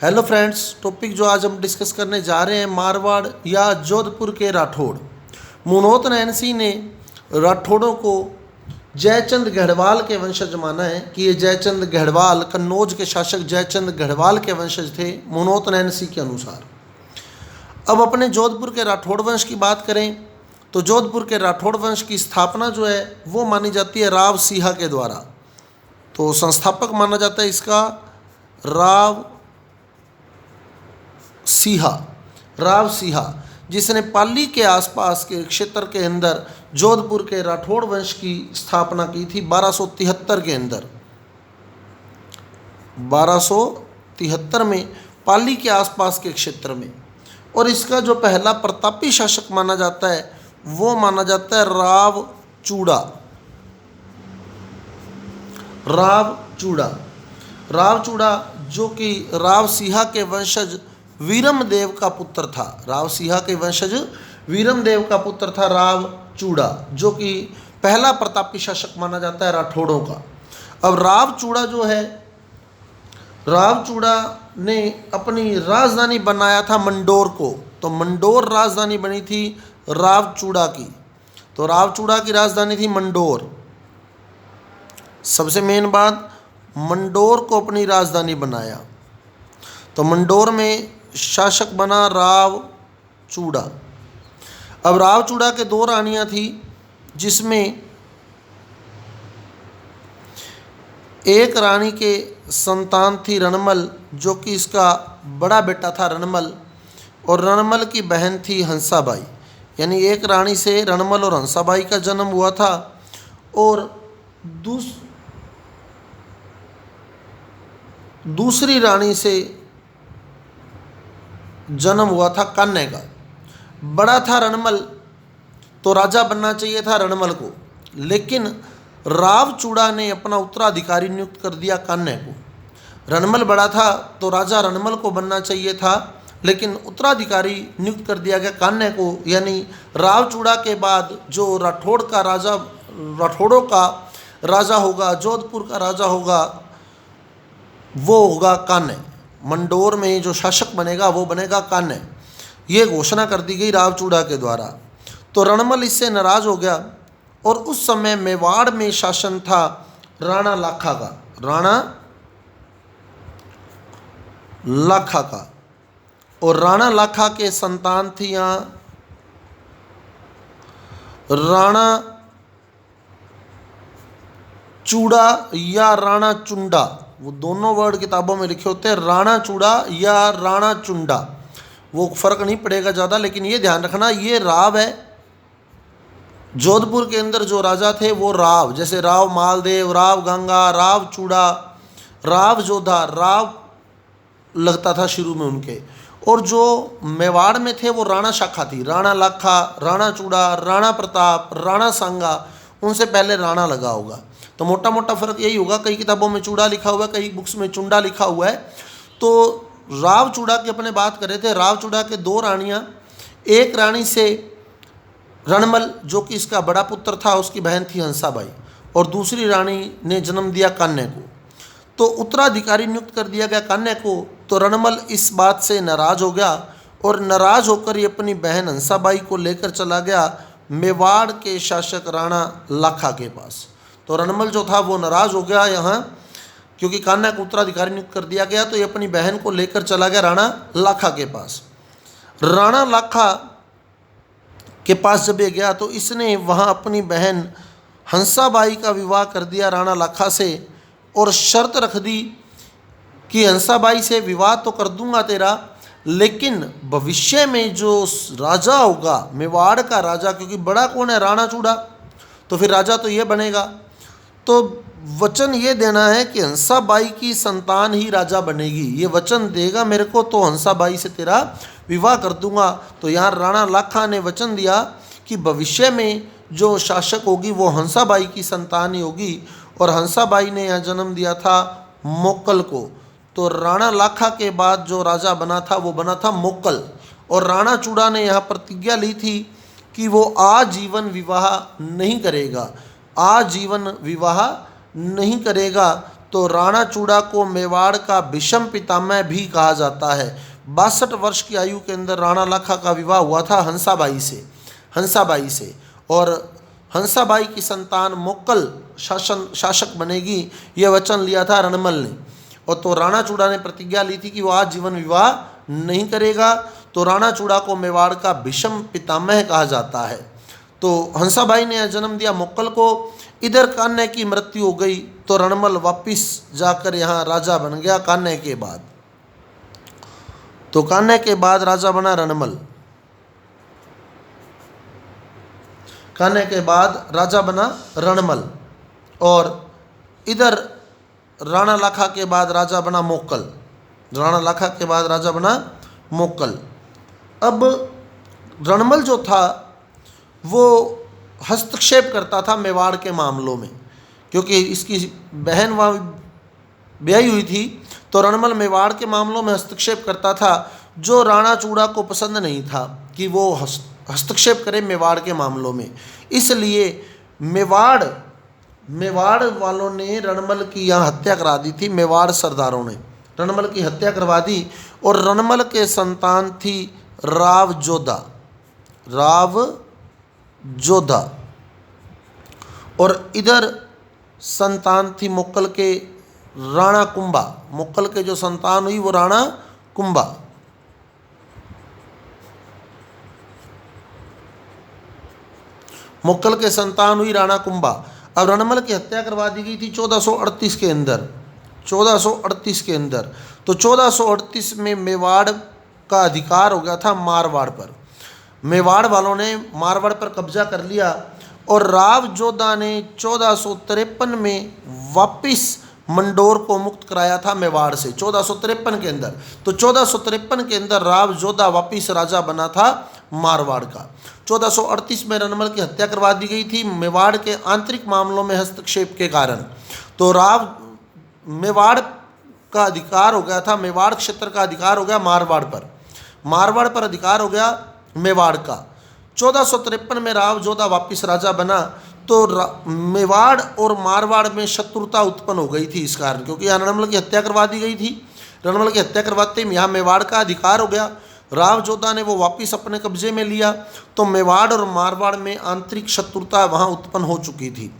Hello friends, topic जो आज हम डिस्कस करने जा रहे हैं मारवाड़ या जोधपुर के राठौड़। मुनोत नैनसी ने राठौड़ों को जयचंद गढ़वाल के वंशज माना है कि ये जयचंद गढ़वाल कन्नौज के शासक जयचंद गढ़वाल के वंशज थे मुनोत नैनसी के अनुसार। अब अपने जोधपुर के राठौड़ वंश की बात करें तो जोधपुर के राठौड़ वंश की स्थापना जो है वो मानी जाती है राव सिंहा के द्वारा। तो संस्थापक माना जाता है इसका राव सिंहा, जिसने पाली के आसपास के क्षेत्र के अंदर जोधपुर के राठौड़ वंश की स्थापना की थी 1273 के अंदर। 1273 में पाली के आसपास के क्षेत्र में। और इसका जो पहला प्रतापी शासक माना जाता है वो माना जाता है राव चूड़ा जो कि राव सिंहा के वंशज वीरमदेव का पुत्र था। राव सिंहा के वंशज वीरमदेव का पुत्र था राव चूड़ा, जो कि पहला प्रतापी शासक माना जाता है राठौड़ों का। अब राव चूड़ा जो है, राव चूड़ा ने अपनी राजधानी बनाया था मंडोर को। तो मंडोर राजधानी बनी थी राव चूड़ा की। तो राव चूड़ा की राजधानी थी मंडोर। सबसे मेन बात, मंडोर को अपनी राजधानी बनाया। तो मंडोर में शासक बना राव चूड़ा। अब राव चूड़ा के दो रानियां थी, जिसमें एक रानी के संतान थी रणमल, जो कि इसका बड़ा बेटा था रणमल, और रणमल की बहन थी हंसाबाई। यानी एक रानी से रणमल और हंसाबाई का जन्म हुआ था। और दूसरी रानी से जन्म हुआ था कान्हे का। बड़ा था रणमल, तो राजा बनना चाहिए था रणमल को, लेकिन राव चूड़ा ने अपना उत्तराधिकारी नियुक्त कर दिया कान्हे को। रणमल बड़ा था तो राजा रणमल को बनना चाहिए था, लेकिन उत्तराधिकारी नियुक्त कर दिया गया कान्हे को। यानी राव चूड़ा के बाद जो राठौड़ों का राजा होगा, जोधपुर का राजा होगा, वो होगा कान्हे। मंडोर में जो शासक बनेगा वो बनेगा कान्हे। ये घोषणा कर दी गई राव चूड़ा के द्वारा। तो रणमल इससे नाराज हो गया और उस समय मेवाड़ में शासन था राणा लाखा का। और राणा लाखा के संतान थी यहाँ राणा चूड़ा या राणा चुंडा। वो दोनों वर्ड किताबों में लिखे होते हैं, राणा चूड़ा या राणा चुंडा। वो फर्क नहीं पड़ेगा ज़्यादा, लेकिन ये ध्यान रखना ये राव है। जोधपुर के अंदर जो राजा थे वो राव, जैसे राव मालदेव, राव गंगा, राव चूड़ा, राव जोधा, राव लगता था शुरू में उनके। और जो मेवाड़ में थे वो राणा शाखा थी, राणा लाखा, राणा चूड़ा, राणा प्रताप, राणा सांगा, उनसे पहले राणा लगा होगा। तो मोटा मोटा फर्क यही होगा, कई किताबों में चूड़ा लिखा हुआ है, कई बुक्स में चुंडा लिखा हुआ है। तो राव चूड़ा की अपने बात कर रहे थे। राव चूड़ा के दो रानियां, एक रानी से रणमल जो कि इसका बड़ा पुत्र था, उसकी बहन थी हंसाबाई, और दूसरी रानी ने जन्म दिया कान्हे को। तो उत्तराधिकारी नियुक्त कर दिया गया कान्हे को। तो रणमल इस बात से नाराज हो गया और नाराज होकर ये अपनी बहन हंसाबाई को लेकर चला गया मेवाड़ के शासक राणा लाखा के पास। तो रणमल जो था वो नाराज हो गया यहाँ, क्योंकि कान्हा को उत्तराधिकारी नियुक्त कर दिया गया। तो ये अपनी बहन को लेकर चला गया राणा लाखा के पास। राणा लाखा के पास जब ये गया तो इसने वहाँ अपनी बहन हंसाबाई का विवाह कर दिया राणा लाखा से, और शर्त रख दी कि हंसाबाई से विवाह तो कर दूंगा तेरा, लेकिन भविष्य में जो राजा होगा मेवाड़ का राजा, क्योंकि बड़ा कौन है, राणा चूड़ा, तो फिर राजा तो ये बनेगा। तो वचन ये देना है कि हंसाबाई की संतान ही राजा बनेगी, ये वचन देगा मेरे को, तो हंसाबाई से तेरा विवाह कर दूंगा। तो यहाँ राणा लाखा ने वचन दिया कि भविष्य में जो शासक होगी वो हंसाबाई की संतान ही होगी। और हंसाबाई ने यहाँ जन्म दिया था मोक्कल को। तो राणा लाखा के बाद जो राजा बना था वो बना था मोक्कल। और राणा चूड़ा ने यहाँ प्रतिज्ञा ली थी कि वो आजीवन विवाह नहीं करेगा। तो राणा चूड़ा को मेवाड़ का भीष्म पितामह भी कहा जाता है। 62 वर्ष की आयु के अंदर राणा लाखा का विवाह हुआ था हंसाबाई से। और हंसाबाई की संतान मोक्कल शासक बनेगी, यह वचन लिया था रणमल ने। और तो राणा चूड़ा ने प्रतिज्ञा ली थी कि वो आजीवन विवाह नहीं करेगा। तो राणा चूड़ा को मेवाड़ का भीष्म पितामह कहा जाता है। तो हंसाबाई ने जन्म दिया मोक्कल को। इधर कान्हे की मृत्यु हो गई तो रणमल वापिस जाकर यहाँ राजा बन गया कान्हे के बाद। तो कान्हे के बाद राजा बना रणमल। कान्हे के बाद राजा बना रणमल। और इधर राणा लाखा के बाद राजा बना मोक्कल। राणा लाखा के बाद राजा बना मोक्कल। अब रणमल जो था वो हस्तक्षेप करता था मेवाड़ के मामलों में, क्योंकि इसकी बहन वहाँ ब्याही हुई थी। तो रणमल मेवाड़ के मामलों में हस्तक्षेप करता था, जो राणा चूड़ा को पसंद नहीं था कि वो हस्तक्षेप करे मेवाड़ के मामलों में। इसलिए मेवाड़ वालों ने रणमल की यहाँ हत्या करा दी थी। मेवाड़ सरदारों ने रणमल की हत्या करवा दी। और रणमल के संतान थी राव जोधा। और इधर संतान थी मोक्कल के राणा कुंभा। मोक्कल के जो संतान हुई वो राणा कुंभा। मोक्कल के संतान हुई राणा कुंभा। अब रणमल की हत्या करवा दी गई थी 1438 के अंदर। 1438 के अंदर तो 1438 में मेवाड़ का अधिकार हो गया था मारवाड़ पर। मेवाड़ वालों ने मारवाड़ पर कब्जा कर लिया। और राव जोधा ने 1453 में वापिस मंडोर को मुक्त कराया था मेवाड़ से, 1453 के अंदर। तो 1453 के अंदर राव जोधा वापिस राजा बना था मारवाड़ का। 1438 में रणमल की हत्या करवा दी गई थी मेवाड़ के आंतरिक मामलों में हस्तक्षेप के कारण। तो मेवाड़ का अधिकार हो गया था, मेवाड़ क्षेत्र का अधिकार हो गया मारवाड़ पर अधिकार हो गया मेवाड़ का। 1453 में राव जोधा वापिस राजा बना। तो मेवाड़ और मारवाड़ में शत्रुता उत्पन्न हो गई थी इस कारण, क्योंकि यहाँ रणमल की हत्या करवा दी गई थी। रणमल की हत्या करवाते ही यहाँ मेवाड़ का अधिकार हो गया। राव जोधा ने वो वापिस अपने कब्जे में लिया। तो मेवाड़ और मारवाड़ में आंतरिक शत्रुता वहाँ उत्पन्न हो चुकी थी।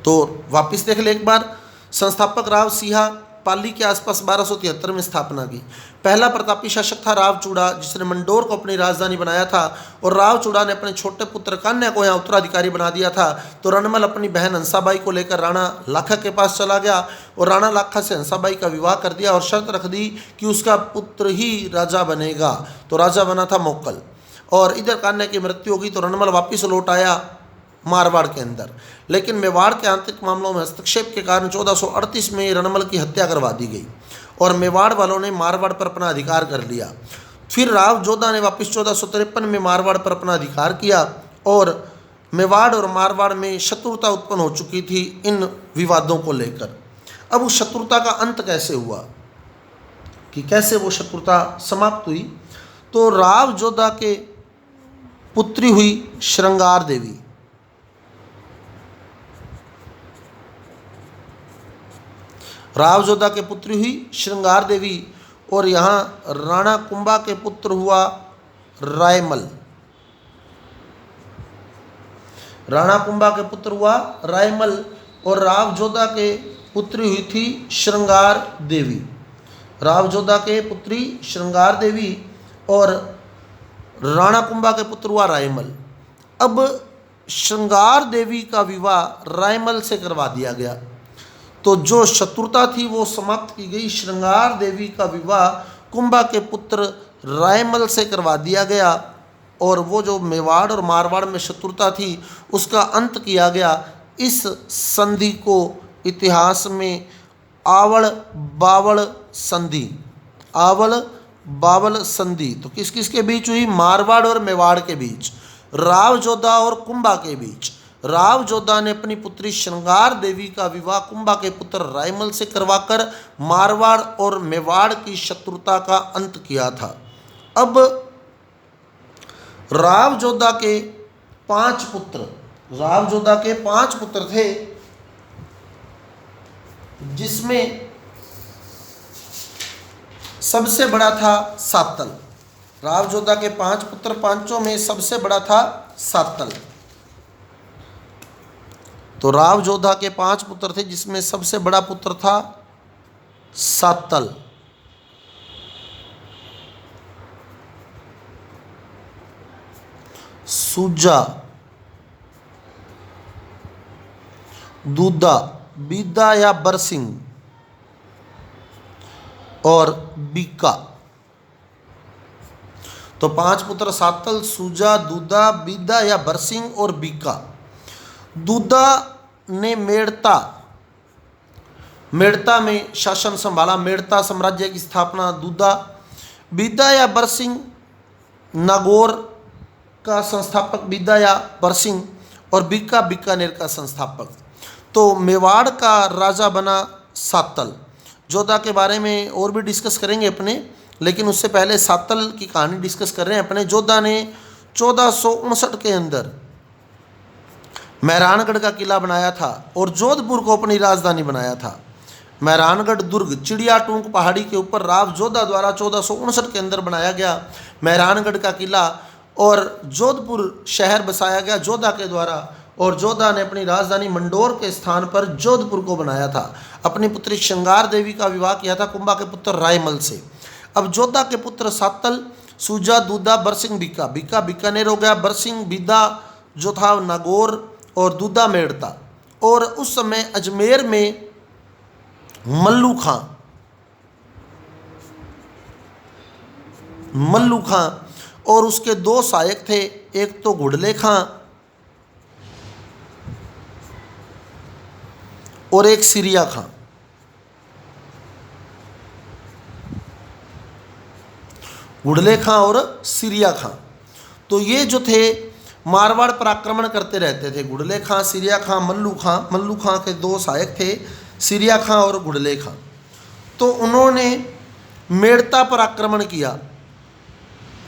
तो वापिस देख ले एक बार। संस्थापक राव सिंहा पाली के आसपास 1273 में स्थापना की। पहला प्रतापी शासक था राव चूड़ा, जिसने मंडोर को अपनी राजधानी बनाया था। और राव चूड़ा ने अपने छोटे पुत्र कान्हा को यहाँ उत्तराधिकारी बना दिया था। तो रणमल अपनी बहन हंसाबाई को लेकर राणा लाखा के पास चला गया और राणा लाखा से हंसाबाई का विवाह कर दिया और शर्त रख दी कि उसका पुत्र ही राजा बनेगा। तो राजा बना था मोक्कल। और इधर कान्हा की मृत्यु हो गई तो रणमल वापिस लौट आया मारवाड़ के अंदर। लेकिन मेवाड़ के आंतरिक मामलों में हस्तक्षेप के कारण 1438 में रणमल की हत्या करवा दी गई और मेवाड़ वालों ने मारवाड़ पर अपना अधिकार कर लिया। फिर राव जोधा ने वापस 1453 में मारवाड़ पर अपना अधिकार किया और मेवाड़ और मारवाड़ में शत्रुता उत्पन्न हो चुकी थी इन विवादों को लेकर। अब उस शत्रुता का अंत कैसे हुआ, कि कैसे वो शत्रुता समाप्त हुई? तो राव जोधा के पुत्री हुई श्रृंगार देवी। राव जोधा के पुत्री हुई श्रृंगार देवी और यहाँ राणा कुंभा के पुत्र हुआ रायमल। राणा कुंभा के पुत्र हुआ रायमल और राव जोधा के पुत्री हुई थी श्रृंगार देवी। राव जोधा के पुत्री श्रृंगार देवी और राणा कुंभा के पुत्र हुआ रायमल। अब श्रृंगार देवी का विवाह रायमल से करवा दिया गया, तो जो शत्रुता थी वो समाप्त की गई। श्रृंगार देवी का विवाह कुंभा के पुत्र रायमल से करवा दिया गया और वो जो मेवाड़ और मारवाड़ में शत्रुता थी उसका अंत किया गया। इस संधि को इतिहास में आवड़ बावड़ संधि, आवड़ बावल संधि तो किस किस के बीच हुई? मारवाड़ और मेवाड़ के बीच, राव जोधा और कुंभा के बीच। राव जोधा ने अपनी पुत्री श्रृंगार देवी का विवाह कुंभा के पुत्र रायमल से करवाकर मारवाड़ और मेवाड़ की शत्रुता का अंत किया था। अब राव जोधा के 5 पुत्र, राव जोधा के 5 पुत्र थे। जिसमें सबसे बड़ा था सातल। राव जोधा के 5 पुत्र, पांचों में सबसे बड़ा था सातल। तो राव जोधा के 5 पुत्र थे, जिसमें सबसे बड़ा पुत्र था सातल। सूजा, दूधा, बीदा या बरसिंह और बीका। तो 5 पुत्र सातल, सूजा, दूधा, बीदा या बरसिंह और बीका। दूधा ने मेड़ता में शासन संभाला, मेड़ता साम्राज्य की स्थापना दूधा। बीदा या बरसिंह नागौर का संस्थापक बीदा या बरसिंह, और बीका बीकानेर का संस्थापक। तो मेवाड़ का राजा बना सातल। जोधा के बारे में और भी डिस्कस करेंगे अपने, लेकिन उससे पहले सातल की कहानी डिस्कस कर रहे हैं अपने। जोधा ने 1459 के अंदर मेहरानगढ़ का किला बनाया था और जोधपुर को अपनी राजधानी बनाया था। मेहरानगढ़ दुर्ग चिड़िया टूंक पहाड़ी के ऊपर राव जोधा द्वारा 1459 के अंदर बनाया गया मेहरानगढ़ का किला, और जोधपुर शहर बसाया गया जोधा के द्वारा। और जोधा ने अपनी राजधानी मंडोर के स्थान पर जोधपुर को बनाया था। अपनी पुत्री श्रृंगार देवी का विवाह किया था कुंभा के पुत्र रायमल से। अब जोधा के पुत्र सातल, सूजा, दूधा, बरसिंह, बीका। बीका बीकानेर हो गया, बरसिंह बीदा जो था नागौर, और दूधा मेड़ता। और उस समय अजमेर में मल्लू खां और उसके 2 सहायक थे, एक तो घुड़ले खां और एक सिरिया खां। घुड़ले खां और सिरिया खां, तो ये जो थे मारवाड़ पर आक्रमण करते रहते थे। घुड़ले खां, सिरिया खां, मल्लू खां के 2 सहायक थे, सिरिया खां और घुड़ले खां। तो उन्होंने मेड़ता पर आक्रमण किया।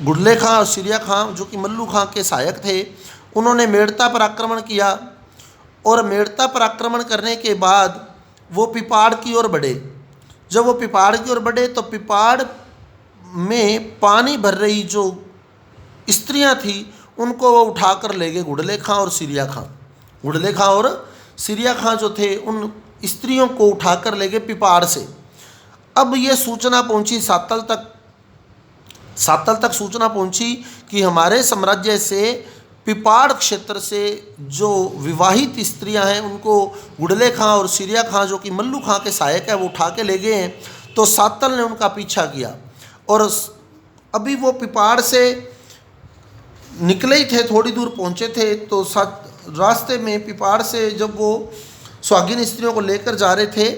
घुड़ले खां और सिरिया खां जो कि मल्लू खां के सहायक थे, उन्होंने मेड़ता पर आक्रमण किया। और मेड़ता पर आक्रमण करने के बाद वो पिपाड़ की ओर बढ़े। जब वो पिपाड़ की ओर बढ़े तो पिपाड़ में पानी भर रही जो स्त्रियां थी उनको वो उठाकर ले गए घुड़ले खां और सिरिया खां। घुड़ले खां और सिरिया खां जो थे उन स्त्रियों को उठाकर ले गए पिपाड़ से। अब ये सूचना पहुंची सातल तक सूचना पहुंची कि हमारे साम्राज्य से पिपाड़ क्षेत्र से जो विवाहित स्त्रियां हैं उनको घुड़ले खां और सिरिया खां जो कि मल्लू खां के सहायक है वो उठा के ले गए हैं। तो सातल ने उनका पीछा किया और अभी वो पिपाड़ से निकले ही थे, थोड़ी दूर पहुंचे थे, तो रास्ते में पिपाड़ से जब वो सुहागिन स्त्रियों को लेकर जा रहे थे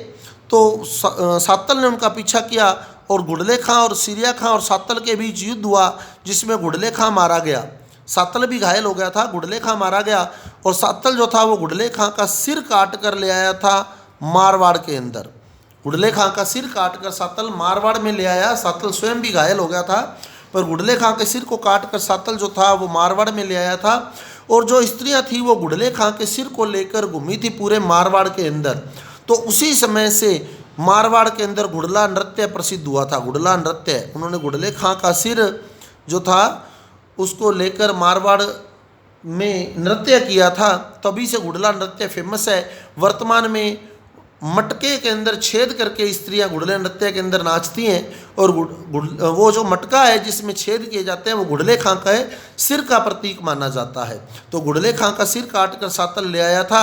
तो सातल ने उनका पीछा किया और घुड़ले खां और सिरिया खां और सातल के बीच युद्ध हुआ, जिसमें घुड़ले खां मारा गया। सातल भी घायल हो गया था, घुड़ले खां मारा गया। और सातल जो था वो घुड़ले खां का सिर काट कर ले आया था मारवाड़ के अंदर। घुड़ले खां का सिर काट कर सातल मारवाड़ में ले आया। सातल स्वयं भी घायल हो गया था, पर घुड़ले खां के सिर को काट कर सातल जो था वो मारवाड़ में ले आया था। और जो स्त्रियां थी वो घुड़ले खां के सिर को लेकर घूमी थी पूरे मारवाड़ के अंदर। तो उसी समय से मारवाड़ के अंदर घुड़ला नृत्य प्रसिद्ध हुआ था। घुड़ला नृत्य, उन्होंने घुड़ले खां का सिर जो था उसको लेकर मारवाड़ में नृत्य किया था, तभी से घुड़ला नृत्य फेमस है। वर्तमान में मटके के अंदर छेद करके स्त्रियां घुड़ले नृत्य के अंदर नाचती हैं, और वो जो मटका है जिसमें छेद किए जाते हैं वो घुड़ले खां का है, सिर का प्रतीक माना जाता है। तो घुड़ले खां का सिर काट कर सातल ले आया था।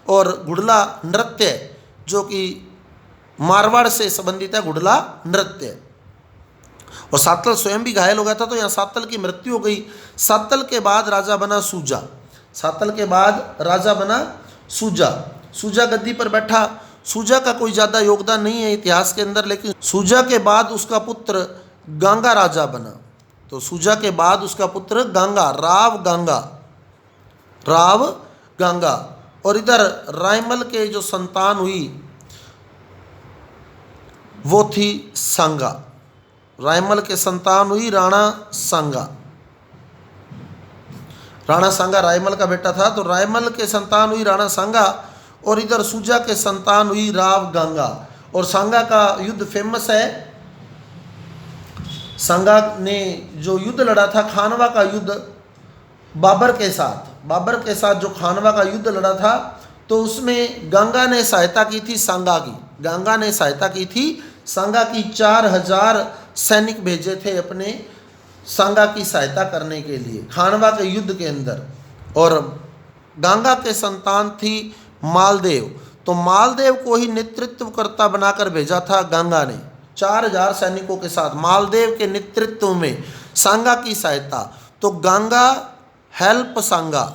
और घुड़ला नृत्य जो कि मारवाड़ से संबंधित है, घुड़ला नृत्य। और सातल स्वयं भी घायल हो गया था, तो यहाँ सातल की मृत्यु हो गई। सातल के बाद राजा बना सूजा। सातल के बाद राजा बना सूजा। सूजा गद्दी पर बैठा। सूजा का कोई ज़्यादा योगदान नहीं है इतिहास के अंदर, लेकिन सूजा के बाद उसका पुत्र गांगा राजा बना। तो सूजा के बाद उसका पुत्र गांगा, राव गांगा। और इधर रायमल के जो संतान हुई वो थी सांगा। रायमल के संतान हुई राणा सांगा। राणा सांगा रायमल का बेटा था, तो रायमल के संतान हुई राणा सांगा। और इधर सुजा के संतान हुई राव गंगा। और सांगा का युद्ध फेमस है। सांगा ने जो युद्ध लड़ा था खानवा का युद्ध बाबर के साथ जो खानवा का युद्ध लड़ा था, तो उसमें गंगा ने सहायता की थी सांगा की। गंगा ने सहायता की थी सांगा की। 4000 सैनिक भेजे थे अपने सांगा की सहायता करने के लिए खानवा के युद्ध के अंदर। और गंगा के संतान थी मालदेव, तो मालदेव को ही नेतृत्वकर्ता बनाकर भेजा था गंगा ने 4000 सैनिकों के साथ। मालदेव के नेतृत्व में सांगा की सहायता, तो गंगा हेल्प सांगा,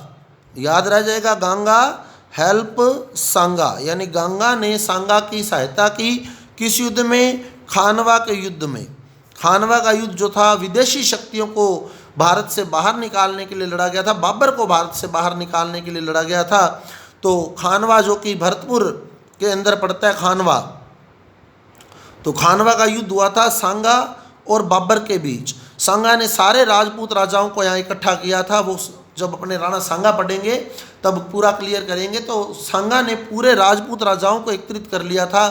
याद रह जाएगा, गंगा हेल्प सांगा, यानी गंगा ने सांगा की सहायता की किस युद्ध में? खानवा के युद्ध में। खानवा का युद्ध जो था विदेशी शक्तियों को भारत से बाहर निकालने के लिए लड़ा गया था, बाबर को भारत से बाहर निकालने के लिए लड़ा गया था। तो खानवा जो कि भरतपुर के अंदर पड़ता है खानवा, तो खानवा का युद्ध हुआ था सांगा और बाबर के बीच। सांगा ने सारे राजपूत राजाओं को यहाँ इकट्ठा किया था। वो जब अपने राणा सांगा पढ़ेंगे तब पूरा क्लियर करेंगे। तो सांगा ने पूरे राजपूत राजाओं को एकत्रित कर लिया था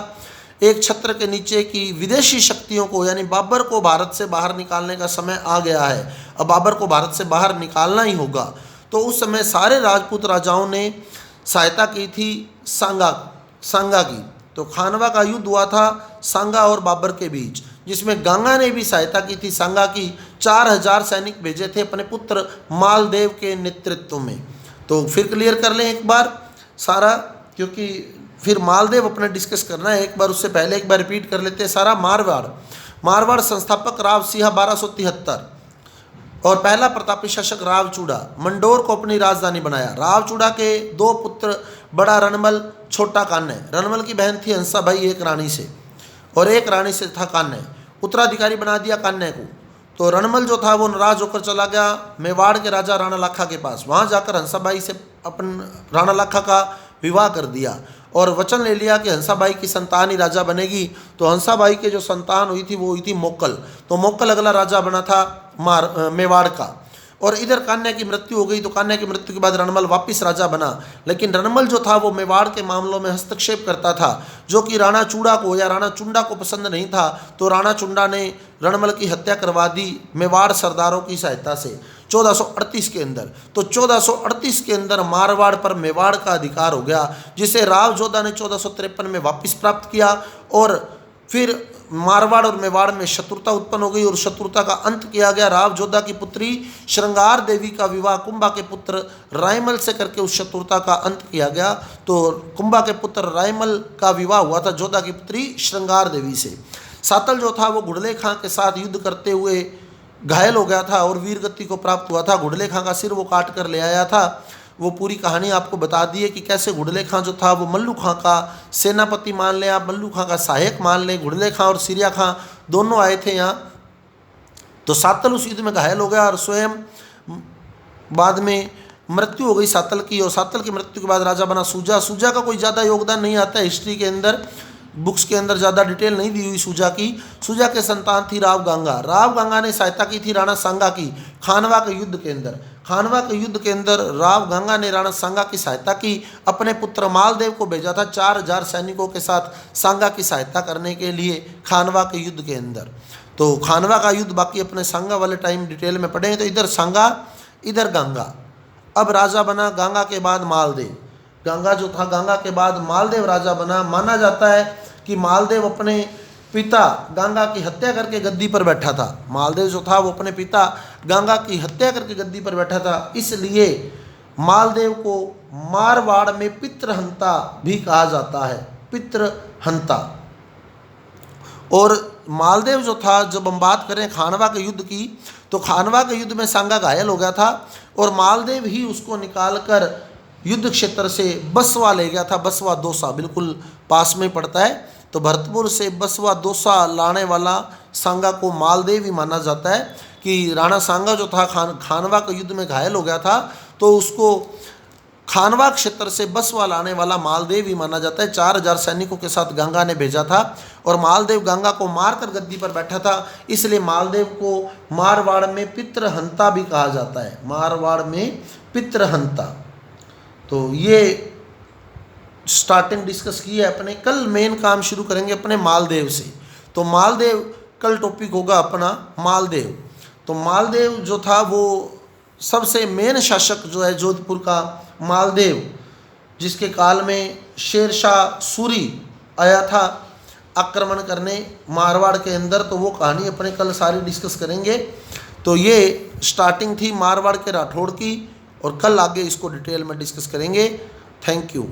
एक छत्र के नीचे की विदेशी शक्तियों को, यानी बाबर को भारत से बाहर निकालने का समय आ गया है, अब बाबर को भारत से बाहर निकालना ही होगा। तो उस समय सारे राजपूत राजाओं ने सहायता की थी सांगा की। तो खानवा का युद्ध हुआ था सांगा और बाबर के बीच, जिसमें गंगा ने भी सहायता की थी सांगा की। 4000 सैनिक भेजे थे अपने पुत्र मालदेव के नेतृत्व में। तो फिर क्लियर कर लें एक बार सारा, क्योंकि फिर मालदेव अपने डिस्कस करना है एक बार, उससे पहले एक बार रिपीट कर लेते हैं सारा। मारवाड़ संस्थापक राव सिंह 1273 और पहला प्रतापी शासक रावचूड़ा, मंडोर को अपनी राजधानी बनाया। रावचूड़ा के 2 पुत्र, बड़ा रणमल, छोटा कान्य। रणमल की बहन थी हंसाबाई एक रानी से, और एक रानी से था कान्य। उत्तराधिकारी बना दिया कान्य को। तो रणमल जो था वो नाराज होकर चला गया मेवाड़ के राजा राणा लाखा के पास। वहाँ जाकर हंसाबाई से अपन राणा लाखा का विवाह कर दिया और वचन ले लिया कि हंसाबाई की संतान ही राजा बनेगी। तो हंसाबाई के जो संतान हुई थी वो हुई थी मोक्कल। तो मोक्कल अगला राजा बना था मेवाड़ का। और इधर कान्या की मृत्यु हो गई। तो कान्या की मृत्यु के बाद रणमल वापिस राजा बना। लेकिन रणमल जो था वो मेवाड़ के मामलों में हस्तक्षेप करता था, जो कि राणा चूड़ा को या राणा चुंडा को पसंद नहीं था। तो राणा चुंडा ने रणमल की हत्या करवा दी मेवाड़ सरदारों की सहायता से 1438 के अंदर। तो 1438 के अंदर मारवाड़ पर मेवाड़ का अधिकार हो गया, जिसे राव जोधा ने 1453 में वापस प्राप्त किया। और फिर मारवाड़ और मेवाड़ में शत्रुता उत्पन्न हो गई और शत्रुता का अंत किया गया। राव जोधा की पुत्री श्रृंगार देवी का विवाह कुंभा के पुत्र रायमल से करके उस शत्रुता का अंत किया गया। तो कुंभा के पुत्र रायमल का विवाह हुआ था जोधा की पुत्री श्रृंगार देवी से। सातल जो था वो घुड़ले खां के साथ युद्ध करते हुए घायल हो गया था और वीरगति को प्राप्त हुआ था। घुड़ले खां का सिर वो काट कर ले आया था। वो पूरी कहानी आपको बता दी है कि कैसे घुड़ले खां जो था वो मल्लू खां का सेनापति मान लें आप, मल्लू खां का सहायक मान लें। घुड़ले खां और सिरिया खां दोनों आए थे यहाँ। तो सातल उस युद्ध में घायल हो गया और स्वयं बाद में मृत्यु हो गई सातल की। और सातल की मृत्यु के बाद राजा बना सूजा। सूजा का कोई ज़्यादा योगदान नहीं आता है हिस्ट्री के अंदर, बुक्स के अंदर ज़्यादा डिटेल नहीं दी हुई सूजा की। सूजा के संतान थी राव गंगा। राव गंगा ने सहायता की थी राणा सांगा की खानवा के युद्ध के अंदर। खानवा के युद्ध के अंदर राव गंगा ने राणा सांगा की सहायता की। अपने पुत्र मालदेव को भेजा था 4000 सैनिकों के साथ सांगा की सहायता करने के लिए खानवा के युद्ध के अंदर। तो खानवा का युद्ध बाकी अपने सांगा वाले टाइम डिटेल में पढ़ेंगे। तो इधर सांगा इधर गंगा। अब राजा बना गंगा के बाद मालदेव। गंगा जो था गंगा के बाद मालदेव राजा बना। माना जाता है कि मालदेव अपने पिता गंगा की हत्या करके गद्दी पर बैठा था। मालदेव जो था वो अपने पिता गंगा की हत्या करके गद्दी पर बैठा था, इसलिए मालदेव को मारवाड़ में पितृहंता भी कहा जाता है, पितृहंता। और मालदेव जो था, जब हम बात करें खानवा के युद्ध की, तो खानवा के युद्ध में सांगा घायल हो गया था और मालदेव ही उसको निकालकर युद्ध क्षेत्र से बसवा ले गया था। बसवा दौसा बिल्कुल पास में पड़ता है। तो भरतपुर से बसवा दौसा लाने वाला सांगा को मालदेव ही माना जाता है। कि राणा सांगा जो था खानवा के युद्ध में घायल हो गया था, तो उसको खानवा क्षेत्र से बसवा लाने वाला मालदेव ही माना जाता है। 4000 सैनिकों के साथ गंगा ने भेजा था और मालदेव गंगा को मारकर गद्दी पर बैठा था, इसलिए मालदेव को मारवाड़ में पितृहंता भी कहा जाता है। मारवाड़ में पितृहंता। तो ये स्टार्टिंग डिस्कस की है अपने। कल मेन काम शुरू करेंगे अपने मालदेव से। तो मालदेव कल टॉपिक होगा अपना मालदेव। तो मालदेव जो था वो सबसे मेन शासक जो है जोधपुर का मालदेव, जिसके काल में शेर शाह सूरी आया था आक्रमण करने मारवाड़ के अंदर। तो वो कहानी अपने कल सारी डिस्कस करेंगे। तो ये स्टार्टिंग थी मारवाड़ के राठौड़ की, और कल आगे इसको डिटेल में डिस्कस करेंगे। Thank you.